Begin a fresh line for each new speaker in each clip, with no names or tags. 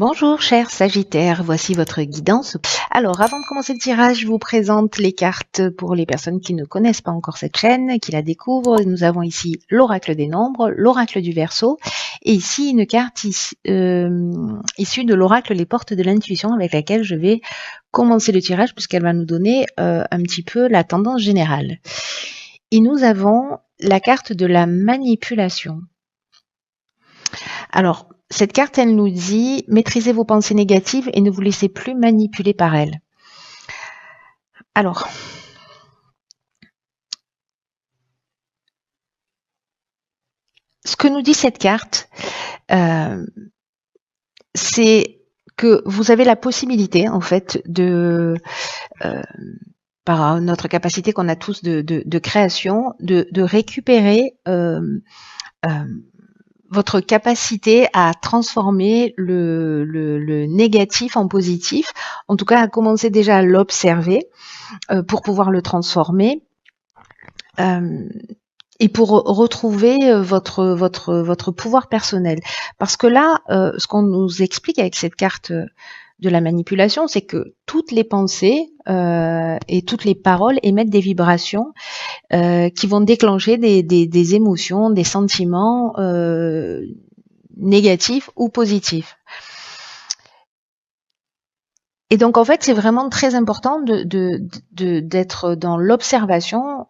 Bonjour chers Sagittaires, voici votre guidance. Alors avant de commencer le tirage, je vous présente les cartes pour les personnes qui ne connaissent pas encore cette chaîne, qui la découvrent. Nous avons ici l'oracle des nombres, l'oracle du Verseau et ici une carte issue de l'oracle les portes de l'intuition avec laquelle je vais commencer le tirage puisqu'elle va nous donner un petit peu la tendance générale. Et nous avons la carte de la manipulation. Alors, cette carte, elle nous dit « Maîtrisez vos pensées négatives et ne vous laissez plus manipuler par elles ». Alors, ce que nous dit cette carte, c'est que vous avez la possibilité, en fait, par notre capacité qu'on a tous de création, de récupérer votre capacité à transformer le négatif en positif, en tout cas à commencer déjà à l'observer pour pouvoir le transformer et pour retrouver votre pouvoir personnel. Parce que là, ce qu'on nous explique avec cette carte de la manipulation, c'est que toutes les pensées et toutes les paroles émettent des vibrations qui vont déclencher des émotions, des sentiments négatifs ou positifs. Et donc en fait, c'est vraiment très important d'être dans l'observation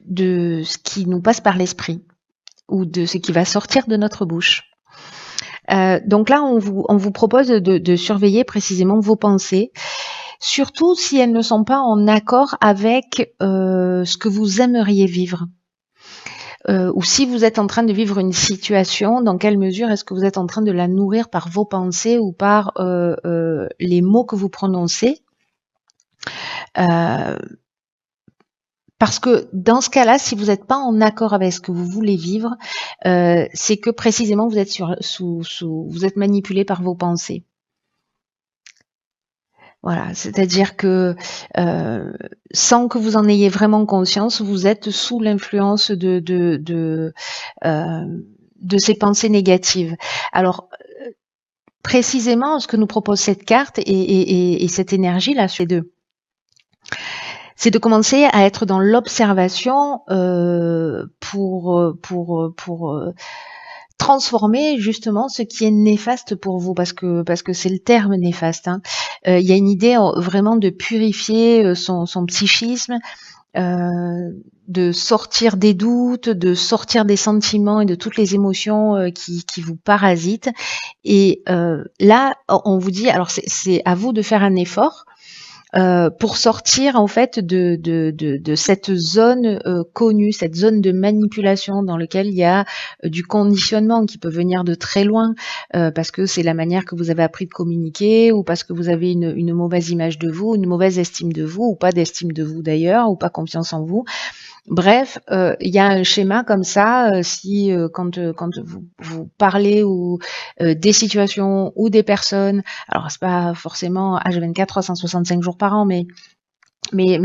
de ce qui nous passe par l'esprit ou de ce qui va sortir de notre bouche. Donc là, on vous propose de surveiller précisément vos pensées, surtout si elles ne sont pas en accord avec ce que vous aimeriez vivre. Ou si vous êtes en train de vivre une situation, dans quelle mesure est-ce que vous êtes en train de la nourrir par vos pensées ou par les mots que vous prononcez. Parce que dans ce cas-là, si vous n'êtes pas en accord avec ce que vous voulez vivre, c'est que précisément vous êtes vous êtes manipulé par vos pensées. Voilà, c'est-à-dire que sans que vous en ayez vraiment conscience, vous êtes sous l'influence de ces pensées négatives. Alors, précisément, ce que nous propose cette carte et cette énergie-là, c'est de commencer à être dans l'observation pour transformer justement ce qui est néfaste pour vous, parce que c'est le terme néfaste. Il y a une idée vraiment de purifier son psychisme, de sortir des doutes, de sortir des sentiments et de toutes les émotions qui vous parasitent. Et là, on vous dit, alors c'est à vous de faire un effort pour sortir en fait de cette zone connue, cette zone de manipulation dans laquelle il y a du conditionnement qui peut venir de très loin parce que c'est la manière que vous avez appris de communiquer ou parce que vous avez une mauvaise image de vous, une mauvaise estime de vous ou pas d'estime de vous d'ailleurs ou pas confiance en vous. Bref, il y a un schéma comme ça. Si quand vous parlez ou des situations ou des personnes, alors c'est pas forcément H24 365 jours par an, mais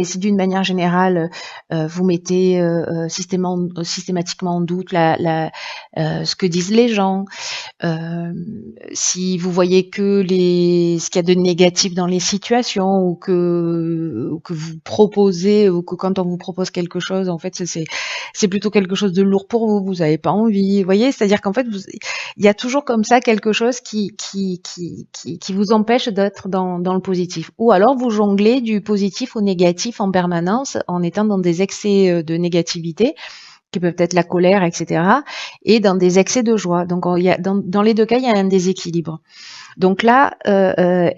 c'est d'une manière générale, vous mettez systématiquement en doute ce que disent les gens. Si vous voyez que ce qu'il y a de négatif dans les situations ou que vous proposez ou que quand on vous propose quelque chose, en fait, c'est plutôt quelque chose de lourd pour vous. Vous n'avez pas envie. Vous voyez, c'est-à-dire qu'en fait, il y a toujours comme ça quelque chose qui vous empêche d'être dans le positif. Ou alors vous jonglez du positif au négatif en permanence en étant dans des excès de négativité qui peuvent être la colère, etc. et dans des excès de joie. Donc dans les deux cas, il y a un déséquilibre. Donc là,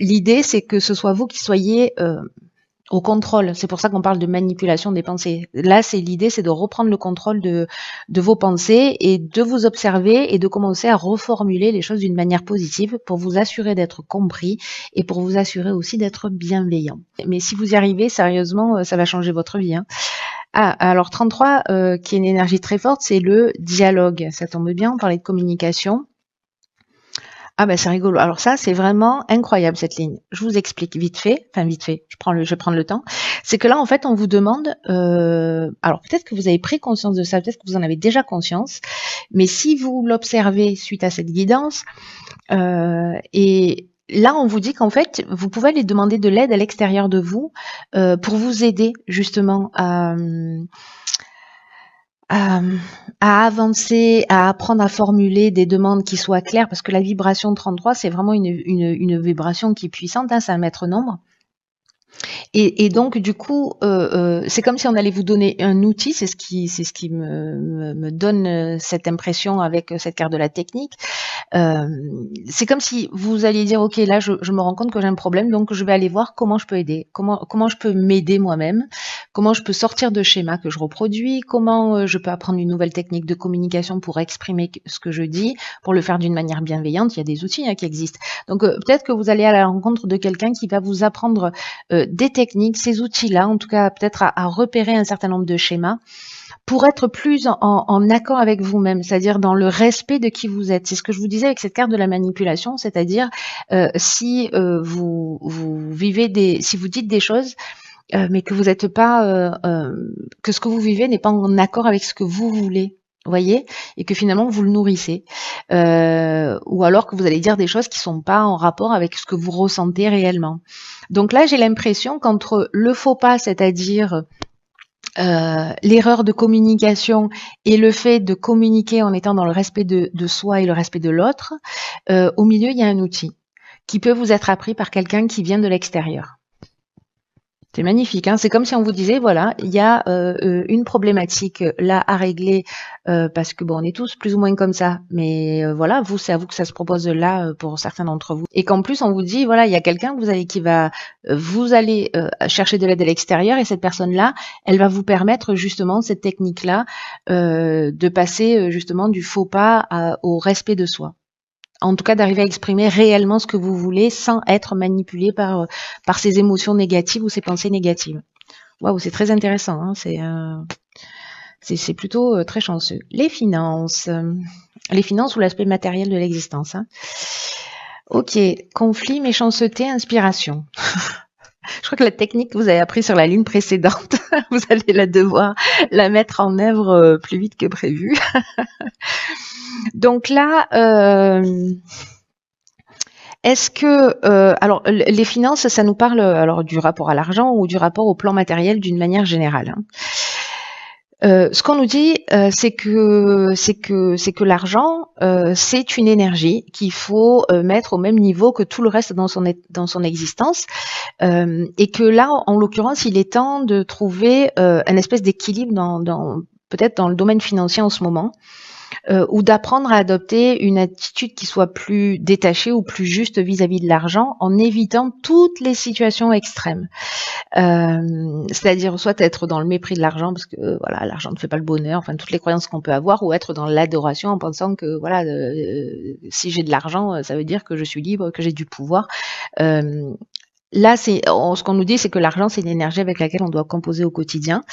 l'idée, c'est que ce soit vous qui soyez au contrôle. C'est pour ça qu'on parle de manipulation des pensées. Là, l'idée, c'est de reprendre le contrôle de vos pensées et de vous observer et de commencer à reformuler les choses d'une manière positive pour vous assurer d'être compris et pour vous assurer aussi d'être bienveillant. Mais si vous y arrivez, sérieusement, ça va changer votre vie. Alors 33, qui est une énergie très forte, c'est le dialogue. Ça tombe bien, on parlait de communication. Ah ben c'est rigolo. Alors ça, c'est vraiment incroyable cette ligne. Je vous explique vite fait, enfin vite fait, je vais prendre le temps. C'est que là, en fait, on vous demande, alors peut-être que vous avez pris conscience de ça, peut-être que vous en avez déjà conscience, mais si vous l'observez suite à cette guidance, et là, on vous dit qu'en fait, vous pouvez aller demander de l'aide à l'extérieur de vous pour vous aider justement à, à avancer, à apprendre à formuler des demandes qui soient claires, parce que la vibration 33, c'est vraiment une vibration qui est puissante, hein, c'est un maître nombre. Et donc du coup, c'est comme si on allait vous donner un outil, c'est ce qui me donne cette impression avec cette carte de la technique. C'est comme si vous alliez dire, ok, là je me rends compte que j'ai un problème, donc je vais aller voir comment je peux aider, comment je peux m'aider moi-même, comment je peux sortir de schémas que je reproduis, comment je peux apprendre une nouvelle technique de communication pour exprimer ce que je dis, pour le faire d'une manière bienveillante. Il y a des outils qui existent. Donc peut-être que vous allez à la rencontre de quelqu'un qui va vous apprendre des techniques, ces outils-là, en tout cas peut-être à repérer un certain nombre de schémas pour être plus en accord avec vous-même, c'est-à-dire dans le respect de qui vous êtes. C'est ce que je vous disais avec cette carte de la manipulation, c'est-à-dire si vous vivez si vous dites des choses, mais que vous n'êtes pas, que ce que vous vivez n'est pas en accord avec ce que vous voulez. Voyez, et que finalement vous le nourrissez, ou alors que vous allez dire des choses qui sont pas en rapport avec ce que vous ressentez réellement. Donc là, j'ai l'impression qu'entre le faux pas, c'est-à-dire l'erreur de communication et le fait de communiquer en étant dans le respect de soi et le respect de l'autre, au milieu, il y a un outil qui peut vous être appris par quelqu'un qui vient de l'extérieur. C'est magnifique, hein. C'est comme si on vous disait, voilà, il y a une problématique là à régler, parce que bon, on est tous plus ou moins comme ça, mais voilà, vous, c'est à vous que ça se propose là pour certains d'entre vous. Et qu'en plus, on vous dit, voilà, il y a quelqu'un vous allez chercher de l'aide à l'extérieur, et cette personne-là, elle va vous permettre justement cette technique-là de passer justement du faux pas au respect de soi. En tout cas, d'arriver à exprimer réellement ce que vous voulez sans être manipulé par ces émotions négatives ou ces pensées négatives. Waouh, c'est très intéressant, hein, c'est plutôt très chanceux. Les finances ou l'aspect matériel de l'existence. Hein. Ok, conflit, méchanceté, inspiration. Je crois que la technique que vous avez appris sur la ligne précédente, vous allez devoir la mettre en œuvre plus vite que prévu. Donc là, est-ce que, alors les finances, ça nous parle alors du rapport à l'argent ou du rapport au plan matériel d'une manière générale. Hein. Ce qu'on nous dit, c'est que l'argent, c'est une énergie qu'il faut mettre au même niveau que tout le reste dans son existence, et que là, en l'occurrence, il est temps de trouver un espèce d'équilibre peut-être dans le domaine financier en ce moment. Ou d'apprendre à adopter une attitude qui soit plus détachée ou plus juste vis-à-vis de l'argent en évitant toutes les situations extrêmes. C'est-à-dire soit être dans le mépris de l'argent parce que voilà, l'argent ne fait pas le bonheur, enfin toutes les croyances qu'on peut avoir, ou être dans l'adoration en pensant que voilà, si j'ai de l'argent, ça veut dire que je suis libre, que j'ai du pouvoir. Là, ce qu'on nous dit, c'est que l'argent, c'est une énergie avec laquelle on doit composer au quotidien,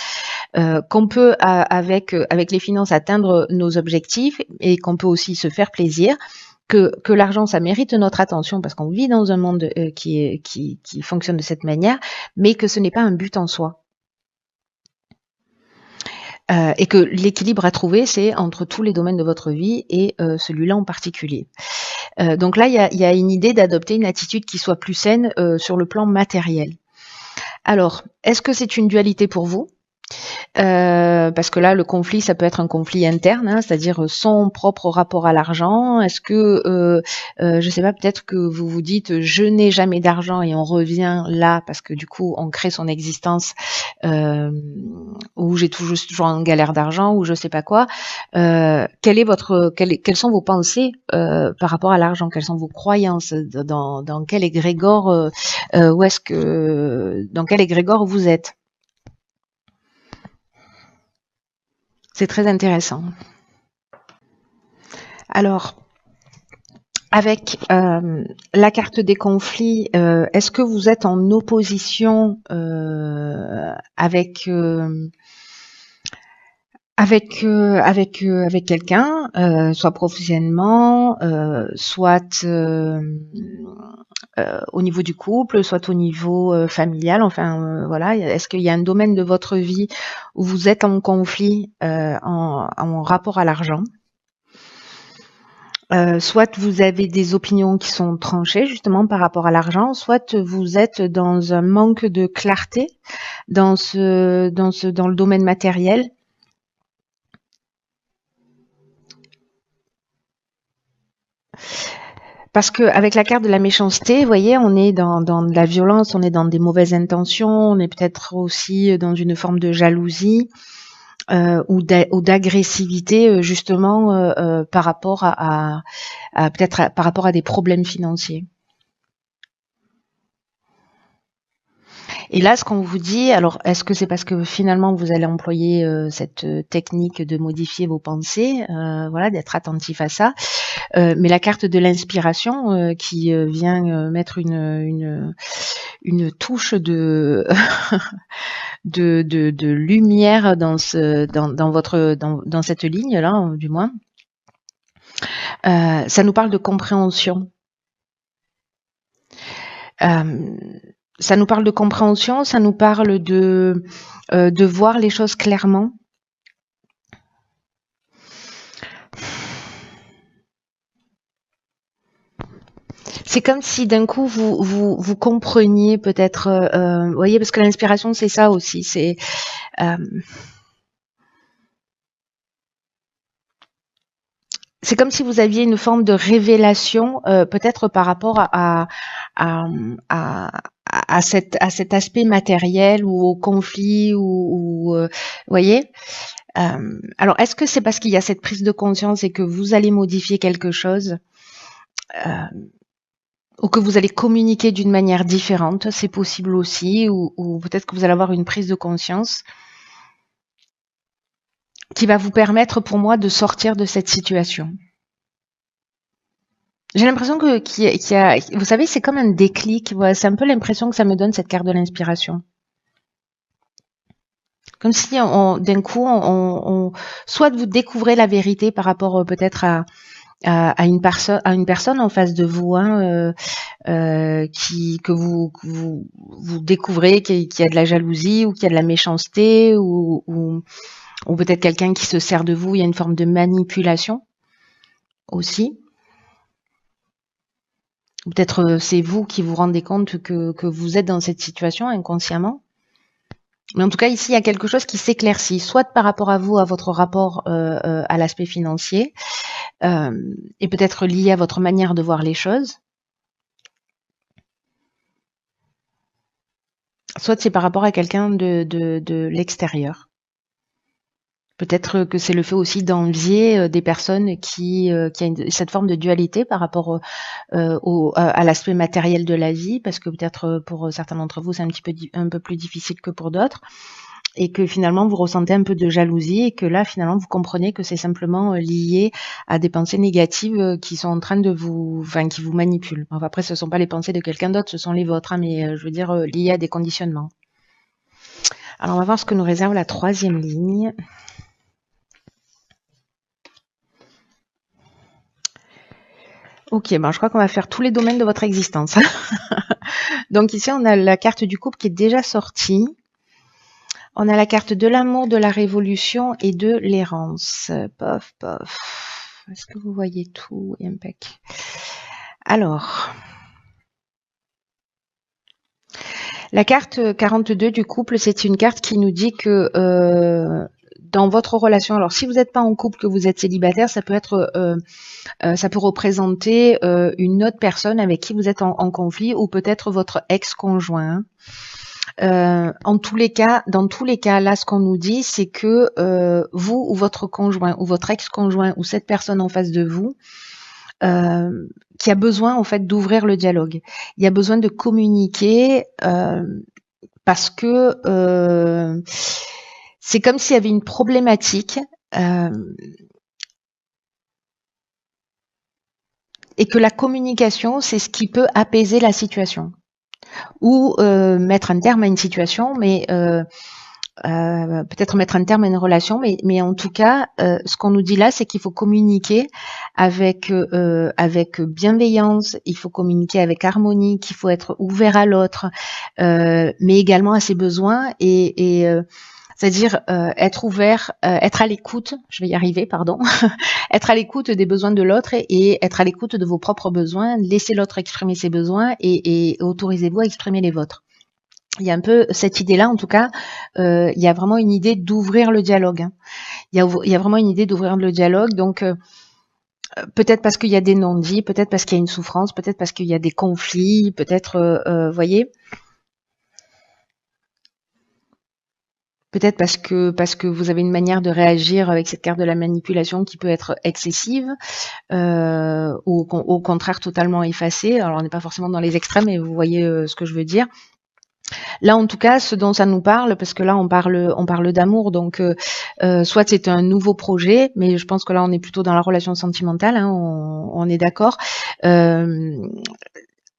qu'on peut, avec les finances, atteindre nos objectifs et qu'on peut aussi se faire plaisir, que l'argent, ça mérite notre attention parce qu'on vit dans un monde qui fonctionne de cette manière, mais que ce n'est pas un but en soi. Et que l'équilibre à trouver, c'est entre tous les domaines de votre vie et celui-là en particulier. Donc là, il y a une idée d'adopter une attitude qui soit plus saine sur le plan matériel. Alors, est-ce que c'est une dualité pour vous ? Parce que là, le conflit, ça peut être un conflit interne, hein, c'est-à-dire son propre rapport à l'argent. Est-ce que, je sais pas, peut-être que vous vous dites, je n'ai jamais d'argent et on revient là parce que du coup, on crée son existence où j'ai toujours en galère d'argent ou je sais pas quoi. Quelles sont vos pensées par rapport à l'argent? Quelles sont vos croyances? Dans quel égrégore dans quel égrégore vous êtes? C'est très intéressant. Alors, avec la carte des conflits, est-ce que vous êtes en opposition avec avec quelqu'un, soit professionnellement, soit au niveau du couple, soit au niveau familial. Enfin, voilà. Est-ce qu'il y a un domaine de votre vie où vous êtes en conflit en rapport à l'argent? Soit vous avez des opinions qui sont tranchées justement par rapport à l'argent, soit vous êtes dans un manque de clarté dans le domaine matériel. Parce que avec la carte de la méchanceté, vous voyez, on est dans de la violence, on est dans des mauvaises intentions, on est peut-être aussi dans une forme de jalousie ou d'agressivité justement par rapport peut-être par rapport à des problèmes financiers. Et là, ce qu'on vous dit, alors est-ce que c'est parce que finalement vous allez employer cette technique de modifier vos pensées, voilà, d'être attentif à ça, mais la carte de l'inspiration qui vient mettre une touche de de lumière dans dans cette ligne là, du moins, ça nous parle de compréhension. Ça nous parle de compréhension, ça nous parle de voir les choses clairement. C'est comme si d'un coup vous compreniez peut-être, vous voyez, parce que l'inspiration c'est ça aussi, c'est comme si vous aviez une forme de révélation, peut-être par rapport à cet aspect matériel ou au conflit ou vous voyez. Alors, est-ce que c'est parce qu'il y a cette prise de conscience et que vous allez modifier quelque chose ou que vous allez communiquer d'une manière différente? C'est possible aussi, ou peut-être que vous allez avoir une prise de conscience qui va vous permettre, pour moi, de sortir de cette situation. J'ai l'impression qu'il y a, vous savez, c'est comme un déclic. Voilà, c'est un peu l'impression que ça me donne, cette carte de l'inspiration. Comme si d'un coup, soit vous découvrez la vérité par rapport peut-être à une personne en face de vous, hein, que vous découvrez qu'il y a de la jalousie ou qu'il y a de la méchanceté ou peut-être quelqu'un qui se sert de vous. Il y a une forme de manipulation aussi. Peut-être c'est vous qui vous rendez compte que vous êtes dans cette situation inconsciemment. Mais en tout cas, ici, il y a quelque chose qui s'éclaircit, soit par rapport à vous, à votre rapport à l'aspect financier, et peut-être lié à votre manière de voir les choses. Soit c'est par rapport à quelqu'un de l'extérieur. Peut-être que c'est le fait aussi d'envier des personnes qui a cette forme de dualité par rapport à l'aspect matériel de la vie, parce que peut-être pour certains d'entre vous, c'est un peu plus difficile que pour d'autres, et que finalement vous ressentez un peu de jalousie, et que là finalement vous comprenez que c'est simplement lié à des pensées négatives qui sont en train de qui vous manipulent. Enfin, après, ce ne sont pas les pensées de quelqu'un d'autre, ce sont les vôtres, hein, mais je veux dire liées à des conditionnements. Alors on va voir ce que nous réserve la troisième ligne. Ok, je crois qu'on va faire tous les domaines de votre existence. Donc ici, on a la carte du couple qui est déjà sortie. On a la carte de l'amour, de la révolution et de l'errance. Pof, pof. Est-ce que vous voyez tout? Impec. Alors, la carte 42 du couple, c'est une carte qui nous dit que dans votre relation, alors si vous n'êtes pas en couple, que vous êtes célibataire, ça peut être, ça peut représenter une autre personne avec qui vous êtes en conflit, ou peut-être votre ex-conjoint. Dans tous les cas, là, ce qu'on nous dit, c'est que vous ou votre conjoint ou votre ex-conjoint ou cette personne en face de vous, qui a besoin en fait d'ouvrir le dialogue. Il y a besoin de communiquer parce que c'est comme s'il y avait une problématique et que la communication, c'est ce qui peut apaiser la situation ou mettre un terme à une situation, mais peut-être mettre un terme à une relation, mais en tout cas, ce qu'on nous dit là, c'est qu'il faut communiquer avec bienveillance, il faut communiquer avec harmonie, qu'il faut être ouvert à l'autre, mais également à ses besoins c'est-à-dire être ouvert, être à l'écoute, je vais y arriver, pardon, être à l'écoute des besoins de l'autre et être à l'écoute de vos propres besoins, laissez l'autre exprimer ses besoins et autorisez-vous à exprimer les vôtres. Il y a un peu cette idée-là, en tout cas, il y a vraiment une idée d'ouvrir le dialogue. Il y a vraiment une idée d'ouvrir le dialogue, donc peut-être parce qu'il y a des non-dits, peut-être parce qu'il y a une souffrance, peut-être parce qu'il y a des conflits, peut-être, voyez, peut-être parce que vous avez une manière de réagir avec cette carte de la manipulation qui peut être excessive, ou au contraire totalement effacée. Alors on n'est pas forcément dans les extrêmes, mais vous voyez ce que je veux dire. Là, en tout cas, ce dont ça nous parle, parce que là, on parle d'amour, donc soit c'est un nouveau projet, mais je pense que là, on est plutôt dans la relation sentimentale, hein, on est d'accord,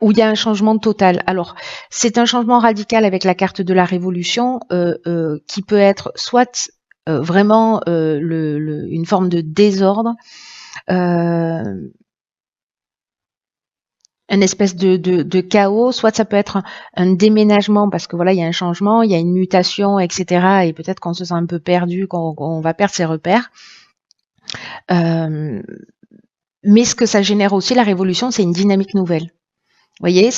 où il y a un changement total. Alors, c'est un changement radical avec la carte de la révolution, qui peut être soit vraiment une forme de désordre, une espèce de chaos, soit ça peut être un déménagement parce que voilà, il y a un changement, il y a une mutation, etc. Et peut-être qu'on se sent un peu perdu, qu'on va perdre ses repères. Mais ce que ça génère aussi, la révolution, c'est une dynamique nouvelle. Vous voyez,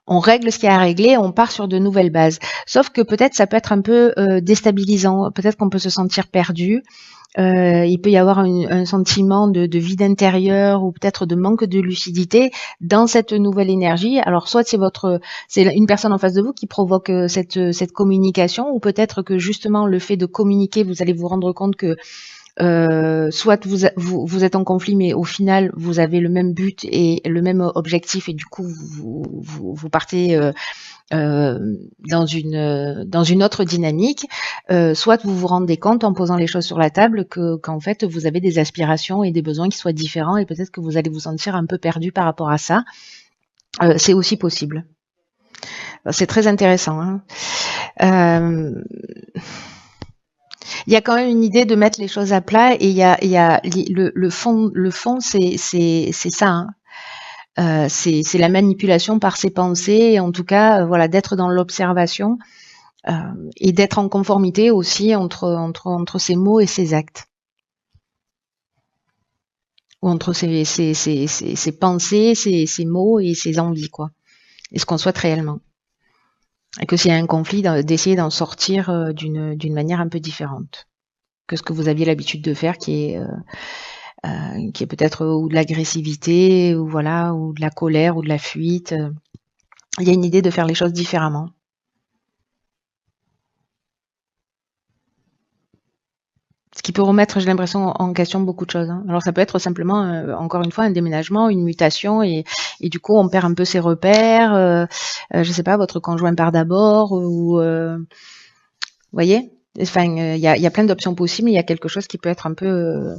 on règle ce qu'il y a à régler, on part sur de nouvelles bases. Sauf que peut-être ça peut être un peu déstabilisant, peut-être qu'on peut se sentir perdu. Il peut y avoir un sentiment de vide intérieur ou peut-être de manque de lucidité dans cette nouvelle énergie. Alors soit c'est une personne en face de vous qui provoque cette communication, ou peut-être que justement le fait de communiquer, vous allez vous rendre compte que soit vous êtes en conflit, mais au final vous avez le même but et le même objectif, et du coup vous partez dans une autre dynamique, soit vous vous rendez compte en posant les choses sur la table qu'en fait vous avez des aspirations et des besoins qui soient différents, et peut-être que vous allez vous sentir un peu perdu par rapport à ça. C'est aussi possible. C'est très intéressant, hein. Il y a quand même une idée de mettre les choses à plat, et il y a le fond, c'est ça, hein. C'est la manipulation par ses pensées, et en tout cas, voilà, d'être dans l'observation, et d'être en conformité aussi entre ses mots et ses actes, ou entre ses pensées, ses mots et ses envies, quoi, et ce qu'on souhaite réellement. Et que s'il y a un conflit, d'essayer d'en sortir d'une manière un peu différente que ce que vous aviez l'habitude de faire, qui est peut-être ou de l'agressivité, ou voilà, ou de la colère, ou de la fuite. Il y a une idée de faire les choses différemment. Ce qui peut remettre, j'ai l'impression, en question beaucoup de choses, hein. Alors ça peut être simplement, encore une fois, un déménagement, une mutation, et du coup on perd un peu ses repères. Je sais pas, votre conjoint part d'abord, ou voyez. Enfin, il y a plein d'options possibles. Il y a quelque chose qui peut être un peu,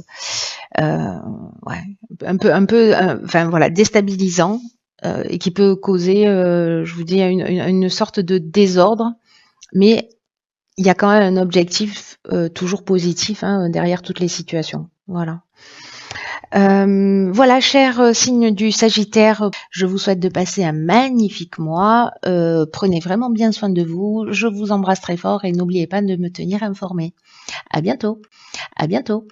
ouais, enfin voilà, déstabilisant, et qui peut causer, je vous dis, une sorte de désordre, mais il y a quand même un objectif toujours positif, hein, derrière toutes les situations. Voilà. Voilà, cher signe du Sagittaire, je vous souhaite de passer un magnifique mois. Prenez vraiment bien soin de vous. Je vous embrasse très fort et n'oubliez pas de me tenir informée. À bientôt. À bientôt.